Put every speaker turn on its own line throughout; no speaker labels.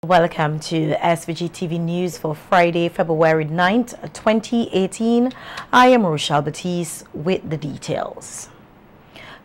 Welcome to SVG-TV News for Friday, February 9th, 2018. I am Rochelle Batiste with the details.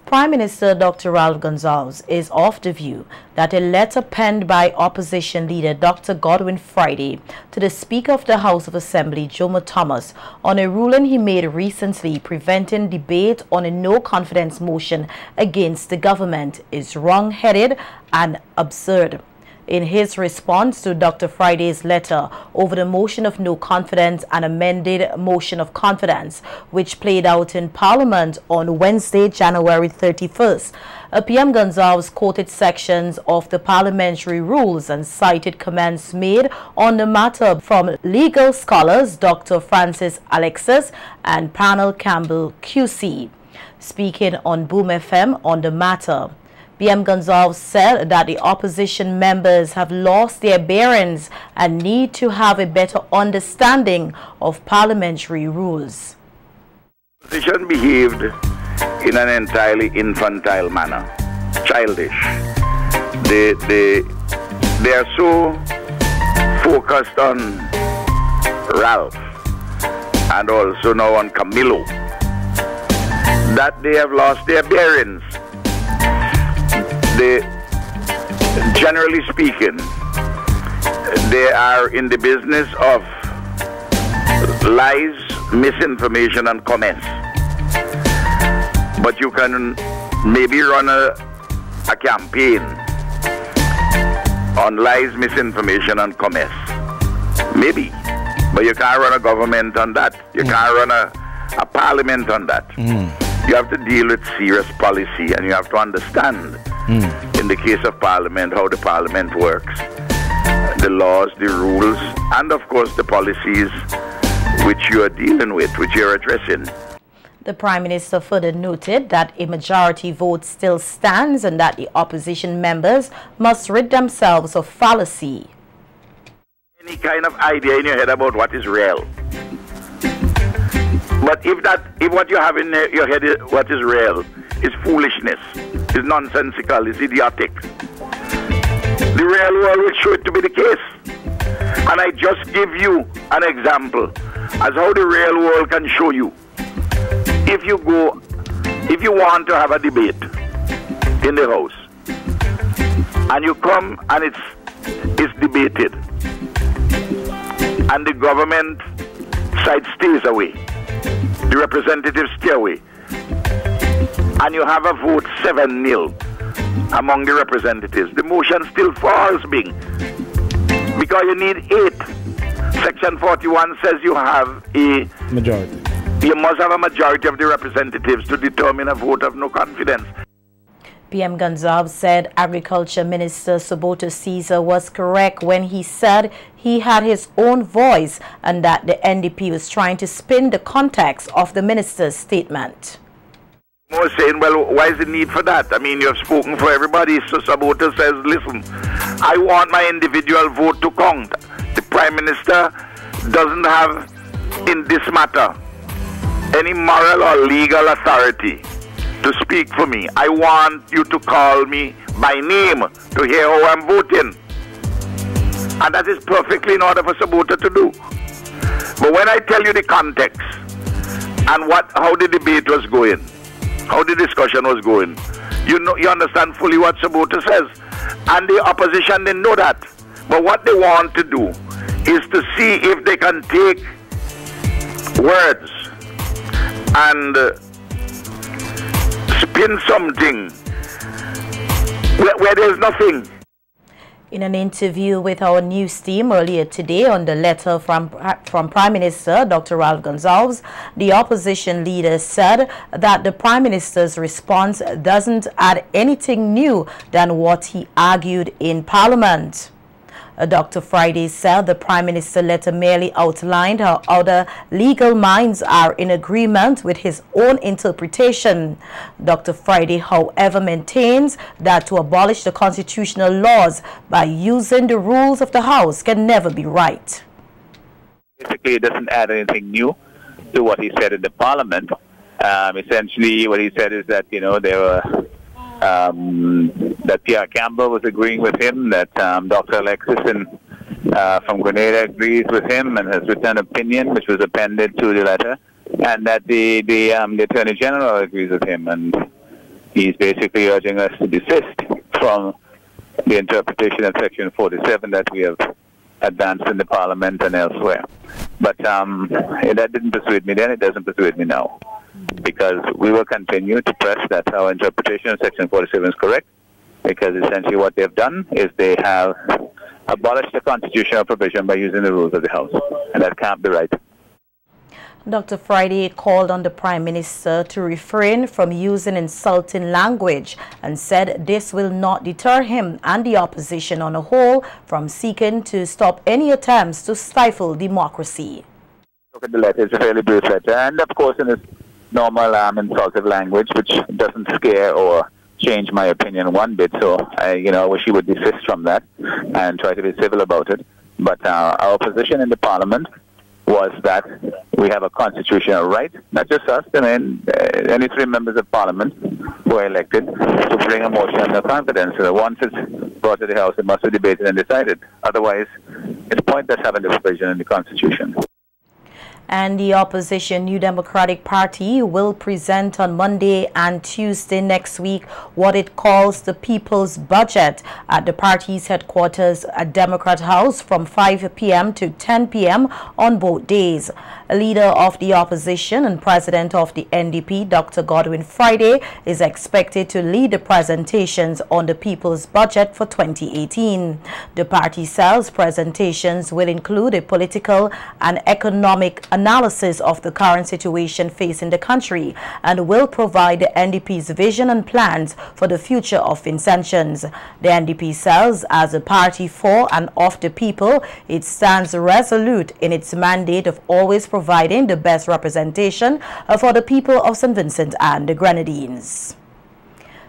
Prime Minister Dr. Ralph Gonsalves is of the view that a letter penned by opposition leader Dr. Godwin Friday to the Speaker of the House of Assembly, Jomo Thomas, on a ruling he made recently preventing debate on a no-confidence motion against the government is wrong-headed and absurd. In his response to Dr. Friday's letter over the motion of no confidence and amended motion of confidence, which played out in Parliament on Wednesday, January 31st, PM Gonsalves quoted sections of the parliamentary rules and cited comments made on the matter from legal scholars Dr. Francis Alexis and Panel Campbell QC. Speaking on Boom FM on the matter, PM Gonsalves said that the opposition members have lost their bearings and need to have a better understanding of parliamentary rules.
The opposition behaved in an entirely infantile manner, childish. They are so focused on Ralph and also now on Camilo that they have lost their bearings. Generally speaking, they are in the business of lies, misinformation, and comments. But you can maybe run a campaign on lies, misinformation, and comments. Maybe. But you can't run a government on that. You can't run a parliament on that. You have to deal with serious policy, and you have to understand, in the case of Parliament, how the Parliament works, the laws, the rules, and of course the policies which you are dealing with, which you are addressing.
The Prime Minister further noted that a majority vote still stands and that the opposition members must rid themselves of fallacy.
Any kind of idea in your head about what is real. But if what you have in your head is what is real is foolishness, is nonsensical, is idiotic, the real world will show it to be the case. And I just give you an example as how the real world can show you. If you want to have a debate in the House, and you come and it's debated, and the government side stays away, the representatives stay away, and you have a vote 7-0 among the representatives, the motion still falls, Bing, because you need 8. Section 41 says you have a
majority.
You must have a majority of the representatives to determine a vote of no confidence.
PM Gonsalves said Agriculture Minister Soboto Caesar was correct when he said he had his own voice and that the NDP was trying to spin the context of the minister's statement.
More saying, well, why is the need for that? I mean, you have spoken for everybody, so Soboto says, listen, I want my individual vote to count. The Prime Minister doesn't have, in this matter, any moral or legal authority to speak for me. I want you to call me by name to hear how I'm voting. And that is perfectly in order for Soboto to do. But when I tell you the context and how the debate was going, how the discussion was going, you understand fully what Soboto says. And the opposition didn't know that. But what they want to do is to see if they can take words and spin something where there's nothing.
In an interview with our news team earlier today on the letter from Prime Minister Dr. Ralph Gonsalves, the opposition leader said that the Prime Minister's response doesn't add anything new than what he argued in Parliament. Dr. Friday said the Prime Minister letter merely outlined how other legal minds are in agreement with his own interpretation. Dr. Friday, however, maintains that to abolish the constitutional laws by using the rules of the House can never be right.
Basically, it doesn't add anything new to what he said in the Parliament. Essentially, what he said is that, there were that Pierre Campbell was agreeing with him, that Dr. Alexis from Grenada agrees with him and has written an opinion which was appended to the letter, and that the Attorney General agrees with him, and he's basically urging us to desist from the interpretation of Section 47 that we have advanced in the Parliament and elsewhere. But that didn't persuade me then, it doesn't persuade me now, because we will continue to press that our interpretation of Section 47 is correct, because essentially what they've done is they have abolished the constitutional provision by using the rules of the House, and that can't be right.
Dr. Friday called on the Prime Minister to refrain from using insulting language and said this will not deter him and the opposition on a whole from seeking to stop any attempts to stifle democracy.
Look at the letter, it's a fairly brief letter, and of course in its normal insultive language, which doesn't scare or change my opinion one bit, so I wish he would desist from that and try to be civil about it. But our position in the Parliament was that we have a constitutional right, not just us, any 3 members of Parliament who are elected, to bring a motion of no confidence. So once it's brought to the House, it must be debated and decided. Otherwise, it's pointless having the provision in the Constitution.
And the opposition New Democratic Party will present on Monday and Tuesday next week what it calls the People's Budget at the party's headquarters at Democrat House from 5 p.m. to 10 p.m. on both days. A leader of the opposition and president of the NDP, Dr. Godwin Friday, is expected to lead the presentations on the People's Budget for 2018. The party says presentations will include a political and economic analysis of the current situation facing the country and will provide the NDP's vision and plans for the future of intentions. The NDP says, as a party for and of the people, it stands resolute in its mandate of always providing the best representation for the people of St. Vincent and the Grenadines.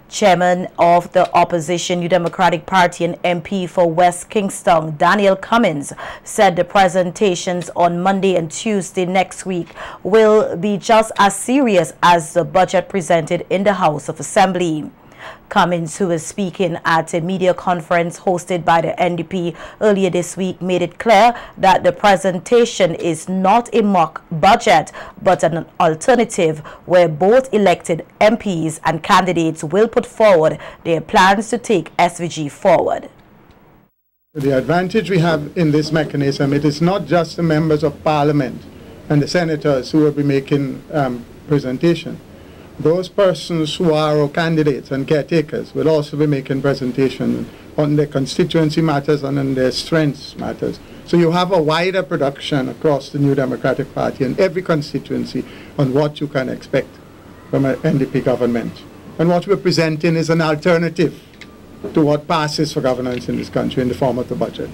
Chairman of the opposition New Democratic Party and MP for West Kingston, Daniel Cummins, said the presentations on Monday and Tuesday next week will be just as serious as the budget presented in the House of Assembly. Cummins, who was speaking at a media conference hosted by the NDP earlier this week, made it clear that the presentation is not a mock budget but an alternative where both elected MPs and candidates will put forward their plans to take SVG forward.
The advantage we have in this mechanism, it is not just the members of Parliament and the senators who will be making presentation. Those persons who are our candidates and caretakers will also be making presentations on their constituency matters and on their strengths matters. So you have a wider production across the New Democratic Party and every constituency on what you can expect from an NDP government. And what we're presenting is an alternative to what passes for governance in this country in the form of the budget.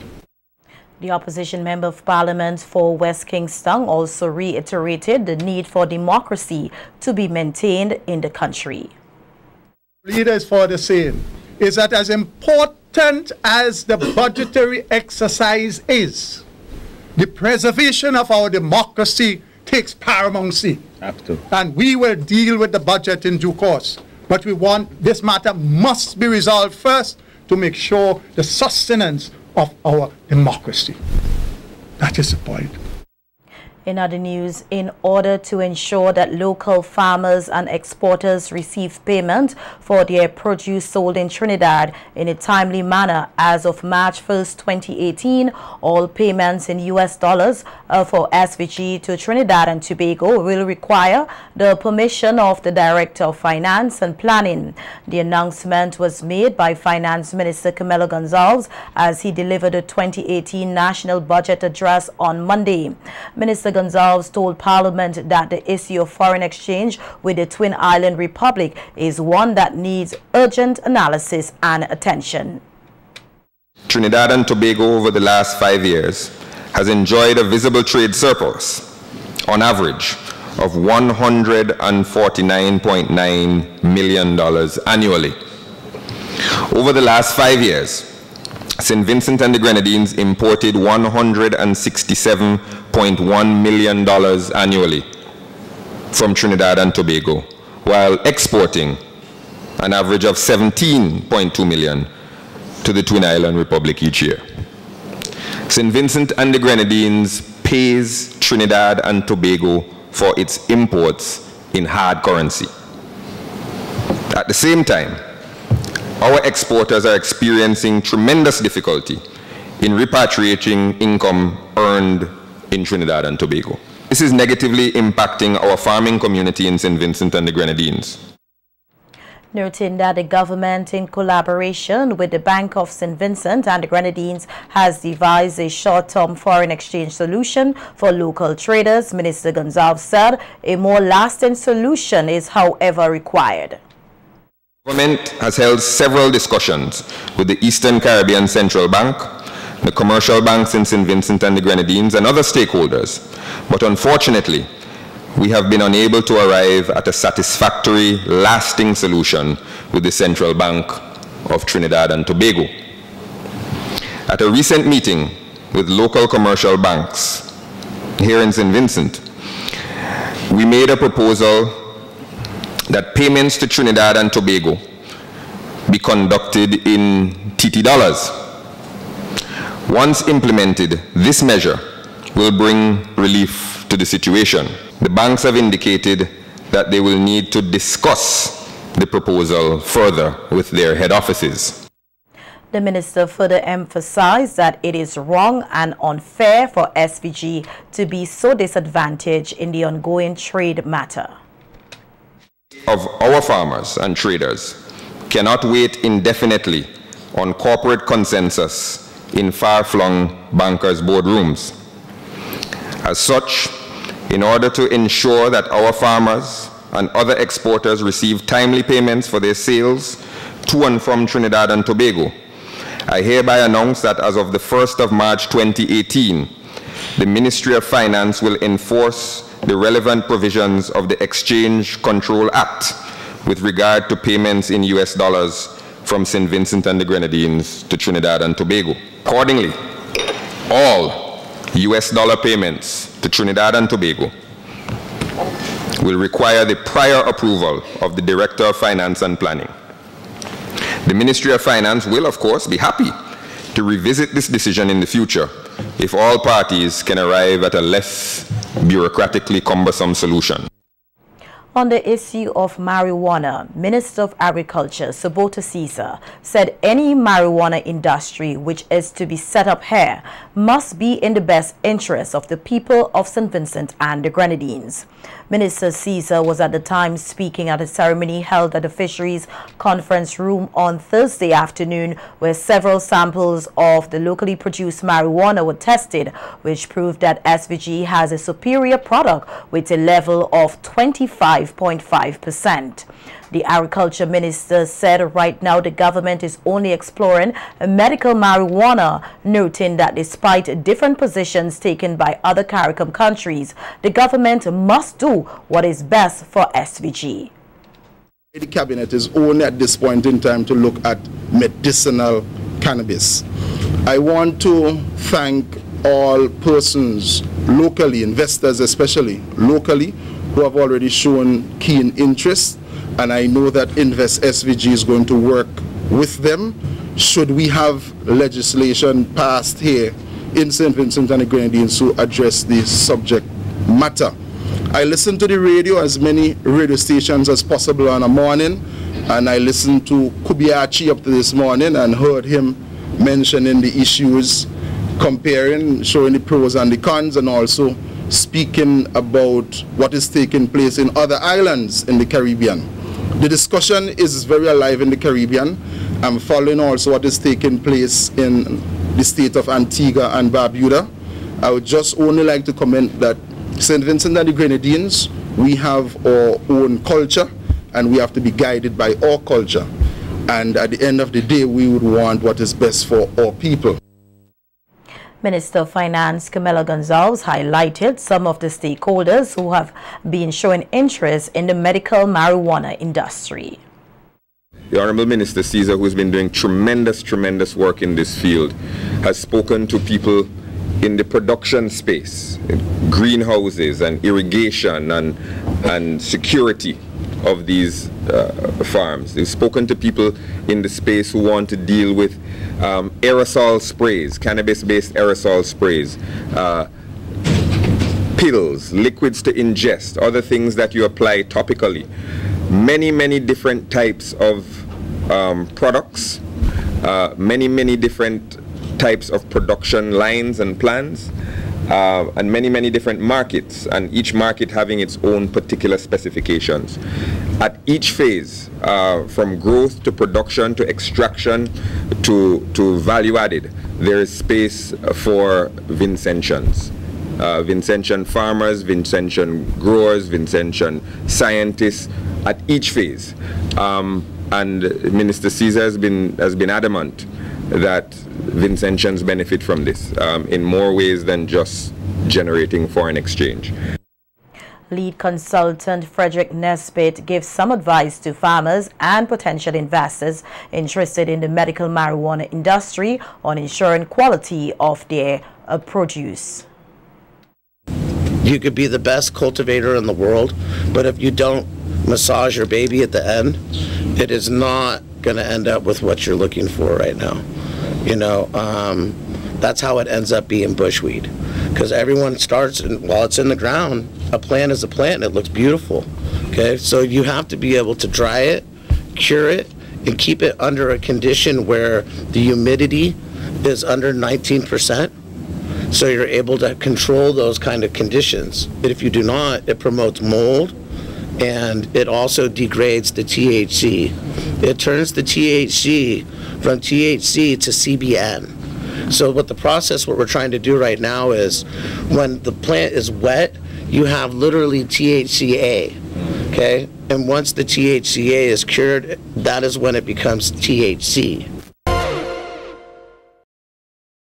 The opposition member of Parliament for West Kingston also reiterated the need for democracy to be maintained in the country.
Leaders for the saying is that as important as the budgetary exercise is, the preservation of our democracy takes paramountcy. And we will deal with the budget in due course. But we want this matter must be resolved first to make sure the sustenance of our democracy. That is the point.
In other news, in order to ensure that local farmers and exporters receive payment for their produce sold in Trinidad in a timely manner as of March 1st, 2018, all payments in US dollars for SVG to Trinidad and Tobago will require the permission of the Director of Finance and Planning. The announcement was made by Finance Minister Camilo Gonzalez as he delivered the 2018 National Budget Address on Monday. Minister Gonzalez told Parliament that the issue of foreign exchange with the Twin Island Republic is one that needs urgent analysis and attention.
Trinidad and Tobago over the last 5 years has enjoyed a visible trade surplus, on average, of $149.9 million annually. Over the last 5 years, St. Vincent and the Grenadines imported $167.1 million annually from Trinidad and Tobago, while exporting an average of 17.2 million to the Twin Island Republic each year. St. Vincent and the Grenadines pays Trinidad and Tobago for its imports in hard currency. At the same time, our exporters are experiencing tremendous difficulty in repatriating income earned in Trinidad and Tobago. This is negatively impacting our farming community in St. Vincent and the Grenadines.
Noting that the government, in collaboration with the Bank of St. Vincent and the Grenadines, has devised a short-term foreign exchange solution for local traders, Minister Gonzalez said a more lasting solution is, however, required.
The government has held several discussions with the Eastern Caribbean Central Bank, the commercial banks in St. Vincent and the Grenadines, and other stakeholders, but unfortunately, we have been unable to arrive at a satisfactory, lasting solution with the Central Bank of Trinidad and Tobago. At a recent meeting with local commercial banks here in St. Vincent, we made a proposal that payments to Trinidad and Tobago be conducted in TT dollars. Once implemented, this measure will bring relief to the situation. The banks have indicated that they will need to discuss the proposal further with their head offices.
The minister further emphasized that it is wrong and unfair for SVG to be so disadvantaged in the ongoing trade matter.
Of our farmers and traders cannot wait indefinitely on corporate consensus in far-flung bankers' boardrooms. As such, in order to ensure that our farmers and other exporters receive timely payments for their sales to and from Trinidad and Tobago, I hereby announce that as of the 1st of March 2018, the Ministry of Finance will enforce the relevant provisions of the Exchange Control Act with regard to payments in US dollars from St. Vincent and the Grenadines to Trinidad and Tobago. Accordingly, all US dollar payments to Trinidad and Tobago will require the prior approval of the Director of Finance and Planning. The Ministry of Finance will, of course, be happy to revisit this decision in the future if all parties can arrive at a less bureaucratically cumbersome solution.
On the issue of marijuana, Minister of Agriculture, Sabota Caesar, said any marijuana industry which is to be set up here must be in the best interest of the people of St. Vincent and the Grenadines. Minister Caesar was at the time speaking at a ceremony held at the Fisheries Conference Room on Thursday afternoon, where several samples of the locally produced marijuana were tested, which proved that SVG has a superior product with a level of 25.5%. The Agriculture Minister said right now the government is only exploring medical marijuana, noting that despite different positions taken by other CARICOM countries, the government must do what is best for SVG.
The cabinet is only at this point in time to look at medicinal cannabis. I want to thank all persons locally, investors especially locally, who have already shown keen interest. And I know that Invest SVG is going to work with them should we have legislation passed here in St. Vincent and the Grenadines to address the subject matter. I listened to the radio, as many radio stations as possible on a morning, and I listened to Kubiachi up to this morning and heard him mentioning the issues, comparing, showing the pros and the cons, and also speaking about what is taking place in other islands in the Caribbean. The discussion is very alive in the Caribbean. I'm following also what is taking place in the state of Antigua and Barbuda. I would just only like to comment that St. Vincent and the Grenadines, we have our own culture and we have to be guided by our culture. And at the end of the day, we would want what is best for our people.
Minister of Finance Camila Gonzalez highlighted some of the stakeholders who have been showing interest in the medical marijuana industry.
The Honorable Minister Caesar, who has been doing tremendous work in this field, has spoken to people in the production space, greenhouses and irrigation and security of these farms. They've spoken to people in the space who want to deal with aerosol sprays, cannabis-based aerosol sprays, pills, liquids to ingest, other things that you apply topically. Many different types of products, many different types of production lines and plans, and many different markets, and each market having its own particular specifications. At each phase, from growth to production to extraction to value added, there is space for Vincentians. Vincentian farmers, Vincentian growers, Vincentian scientists at each phase. And Minister Caesar has been adamant that Vincentians benefit from this in more ways than just generating foreign exchange.
Lead consultant Frederick Nesbitt gives some advice to farmers and potential investors interested in the medical marijuana industry on ensuring quality of their produce.
You could be the best cultivator in the world, but if you don't massage your baby at the end, it is not going to end up with what you're looking for right now. You know, that's how it ends up being bushweed. Because everyone starts, and while it's in the ground, a plant is a plant and it looks beautiful. Okay, so you have to be able to dry it, cure it, and keep it under a condition where the humidity is under 19%. So you're able to control those kind of conditions. But if you do not, it promotes mold, and it also degrades the THC. It turns the THC from THC to CBN. So what we're trying to do right now is, when the plant is wet, you have literally THCA, okay? And once the THCA is cured, that is when it becomes THC.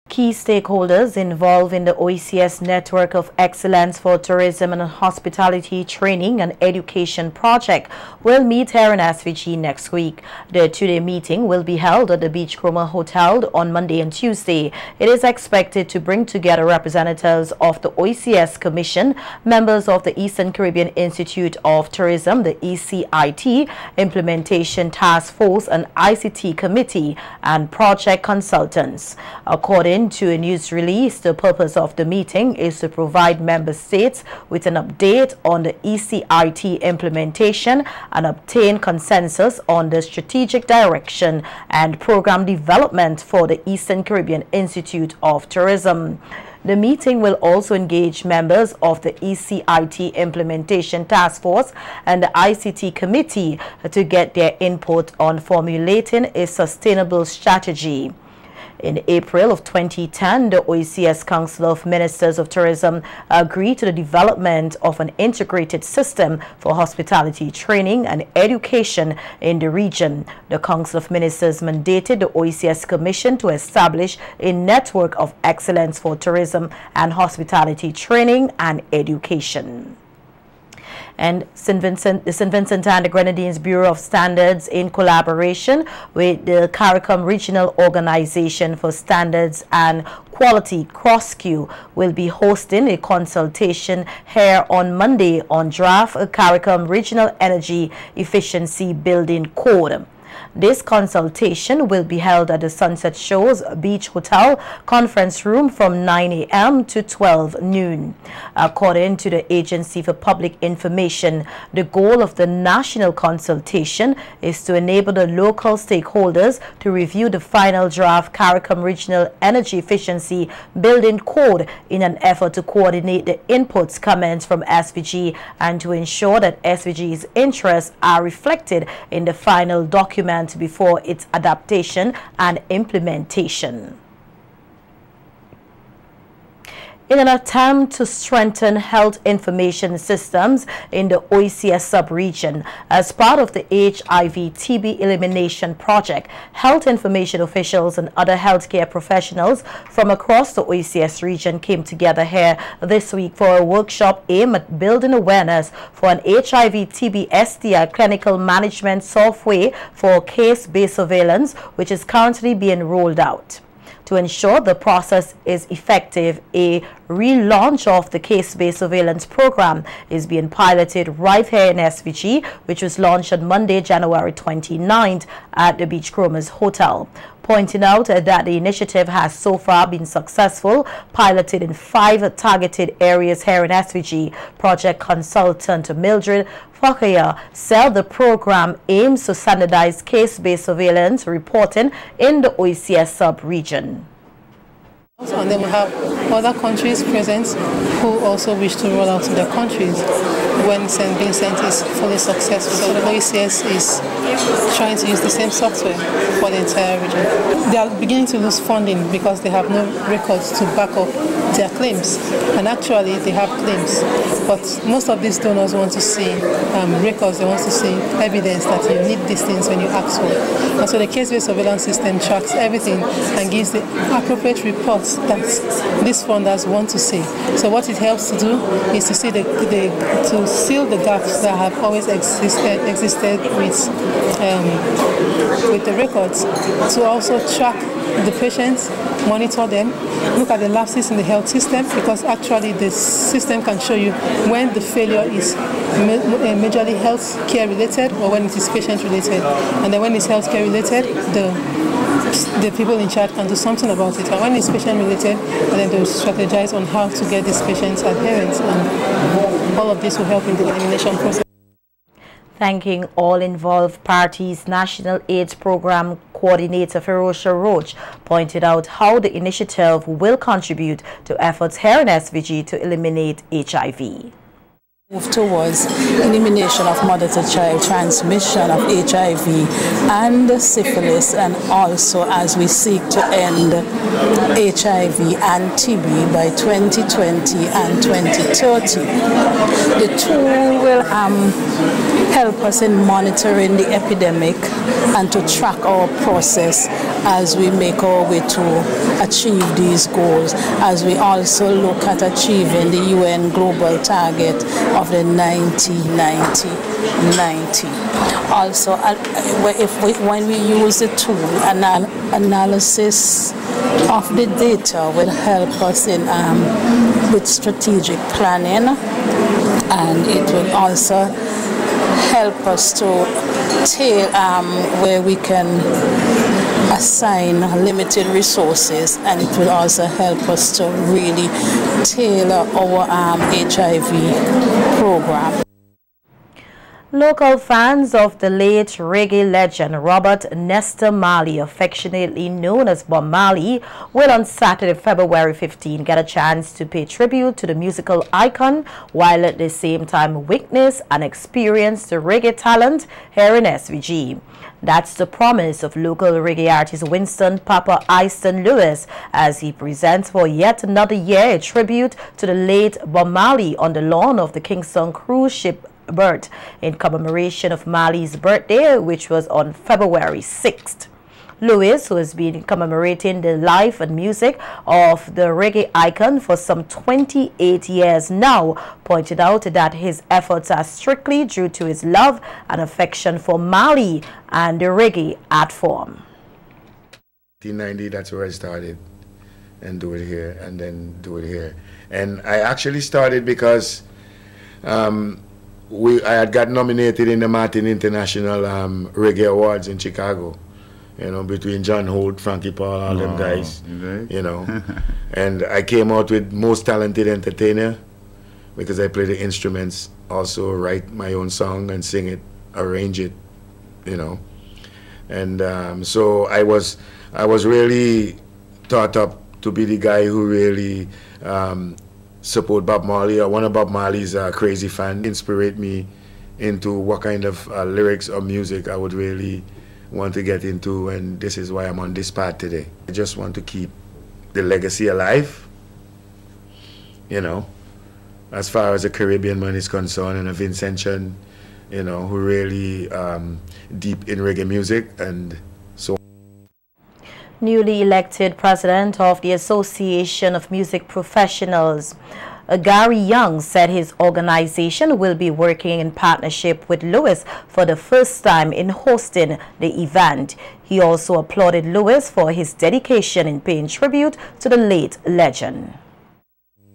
Key stakeholders involved in the OECS Network of Excellence for Tourism and Hospitality Training and Education project will meet here in SVG next week. The two-day meeting will be held at the Beach Chroma Hotel on Monday and Tuesday. It is expected to bring together representatives of the OECS Commission, members of the Eastern Caribbean Institute of Tourism, the ECIT, Implementation Task Force and ICT Committee, and project consultants. According to a news release, the purpose of the meeting is to provide member states with an update on the ECIT implementation and obtain consensus on the strategic direction and program development for the Eastern Caribbean Institute of Tourism. The meeting will also engage members of the ECIT Implementation Task Force and the ICT Committee to get their input on formulating a sustainable strategy. In April of 2010, the OECS Council of Ministers of Tourism agreed to the development of an integrated system for hospitality training and education in the region. The Council of Ministers mandated the OECS Commission to establish a network of excellence for tourism and hospitality training and education. And the St. Vincent and the Grenadines Bureau of Standards, in collaboration with the CARICOM Regional Organization for Standards and Quality, CROSSQ, will be hosting a consultation here on Monday on draft CARICOM Regional Energy Efficiency Building Code. This consultation will be held at the Sunset Shores Beach Hotel conference room from 9 a.m. to 12 noon. According to the Agency for Public Information, the goal of the national consultation is to enable the local stakeholders to review the final draft CARICOM Regional Energy Efficiency Building Code in an effort to coordinate the inputs, comments from SVG, and to ensure that SVG's interests are reflected in the final document before its adaptation and implementation. In an attempt to strengthen health information systems in the OECS sub-region, as part of the HIV-TB elimination project, health information officials and other healthcare professionals from across the OECS region came together here this week for a workshop aimed at building awareness for an HIV-TB STI clinical management software for case-based surveillance, which is currently being rolled out. To ensure the process is effective, a relaunch of the case-based surveillance program is being piloted right here in SVG, which was launched on Monday, January 29th at the Beachcombers Hotel, pointing out that the initiative has so far been successful, piloted in 5 targeted areas here in SVG. Project consultant Mildred Fakaya said the program aims to standardize case-based surveillance reporting in the OECS sub-region.
And then we have other countries present who also wish to roll out to their countries when St. Vincent is fully successful. So the OECS is trying to use the same software for the entire region. They are beginning to lose funding because they have no records to back up their claims. And actually they have claims, but most of these donors want to see records, they want to see evidence that you need these things when you ask for it. And so the case-based surveillance system tracks everything and gives the appropriate reports that these funders want to see. So what it helps to do is to see to seal the gaps that have always existed with the records, to also track the patients, monitor them, look at the lapses in the health system, because actually the system can show you when the failure is majorly health care related or when it is patient related. And then when it's health care related, the people in charge can do something about it. And when it's patient related, and then they'll strategize on how to get these patients adherence, and all of this will help in the elimination process.
Thanking all involved parties, National AIDS Program Coordinator Ferocia Roach pointed out how the initiative will contribute to efforts here in SVG to eliminate HIV.
Move towards elimination of mother-to-child transmission of HIV and syphilis, and also as we seek to end HIV and TB by 2020 and 2030. The tool will help us in monitoring the epidemic and to track our process as we make our way to achieve these goals, as we also look at achieving the UN global target of the 90-90-90. Also, when we use the tool, analysis of the data will help us in with strategic planning, and it will also help us to where we can assign limited resources, and it will also help us to really tailor our HIV program.
Local fans of the late reggae legend Robert Nesta Marley, affectionately known as Bob Marley, will on Saturday, February 15, get a chance to pay tribute to the musical icon, while at the same time witness and experience the reggae talent here in SVG. That's the promise of local reggae artist Winston Papa Easton Lewis as he presents for yet another year a tribute to the late Bob Marley on the lawn of the Kingston cruise ship berth in commemoration of Marley's birthday, which was on February 6th. Lewis, who has been commemorating the life and music of the reggae icon for some 28 years now, pointed out that his efforts are strictly due to his love and affection for Marley and the reggae art form.
1990, that's where I started, and do it here, and then do it here. And I actually started because I had got nominated in the Martin International Reggae Awards in Chicago. You know, between John Holt, Frankie Paul, all them guys, right. You know. And I came out with most talented entertainer because I play the instruments, also write my own song and sing it, arrange it, you know. And so I was really taught up to be the guy who really support Bob Marley, or one of Bob Marley's crazy fan, inspired me into what kind of lyrics or music I would really want to get into, and this is why I'm on this path today. I just want to keep the legacy alive, you know, as far as the Caribbean man is concerned, and a Vincentian, you know, who really deep in reggae music. And so
Newly elected president of the Association of Music Professionals, Gary Young said his organization will be working in partnership with Lewis for the first time in hosting the event. He also applauded Lewis for his dedication in paying tribute to the late legend.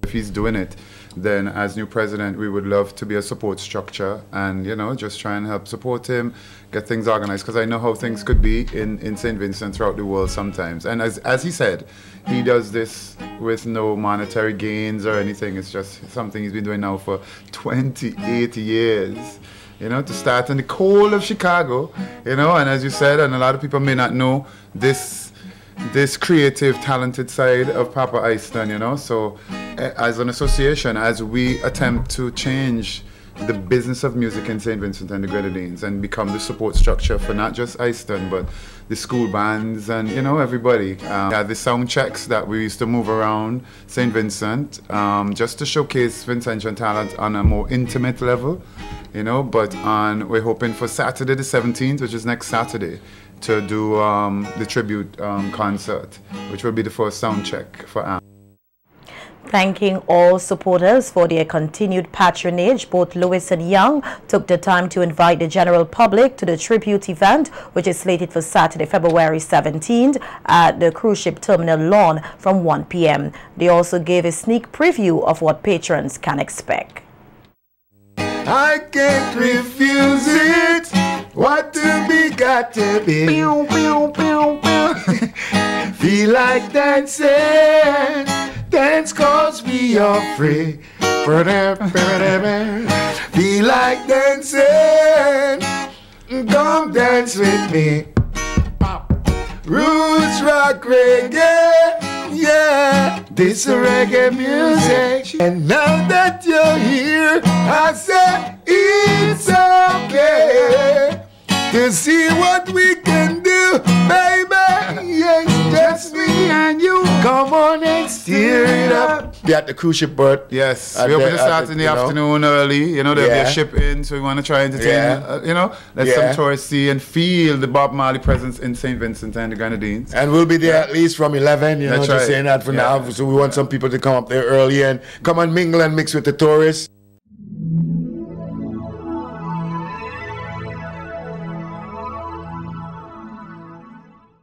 If he's doing it, then as new president, we would love to be a support structure and, you know, just try and help support him, get things organized, because I know how things could be in St. Vincent throughout the world sometimes. And as he said, he does this with no monetary gains or anything. It's just something he's been doing now for 28 years. You know, to start in the cold of Chicago, you know, and as you said, and a lot of people may not know this creative, talented side of Papa Eyston, you know. So as an association, as we attempt to change the business of music in St. Vincent and the Grenadines and become the support structure for not just Eyston, but the school bands and, you know, everybody. The sound checks that we used to move around St. Vincent just to showcase Vincentian talent on a more intimate level, you know, but we're hoping for Saturday the 17th, which is next Saturday, to do the tribute concert, which will be the first sound check for Am.
Thanking all supporters for their continued patronage, both Lewis and Young took the time to invite the general public to the tribute event, which is slated for Saturday, February 17th at the cruise ship terminal lawn from 1 p.m. They also gave a sneak preview of what patrons can expect.
I can't refuse it. What to be, got to be. Pew, pew, pew, pew. Feel like dancing. Dance cause we are free. Feel like dancing. Come dance with me. Roots rock reggae. Yeah, this is reggae music. And now that you're here, I say it's okay to see what we can do, baby. Yes, just me and you. Come on and steer it up. Be at the cruise ship, Bert.
Yes, we open to start in the afternoon early. You know, there'll be a ship in, so we want to try and entertain, you know, let some tourists see and feel the Bob Marley presence in St. Vincent and the Grenadines.
And we'll be there at least from 11, you know, just saying that for now. So we want some people to come up there early and come and mingle and mix with the tourists.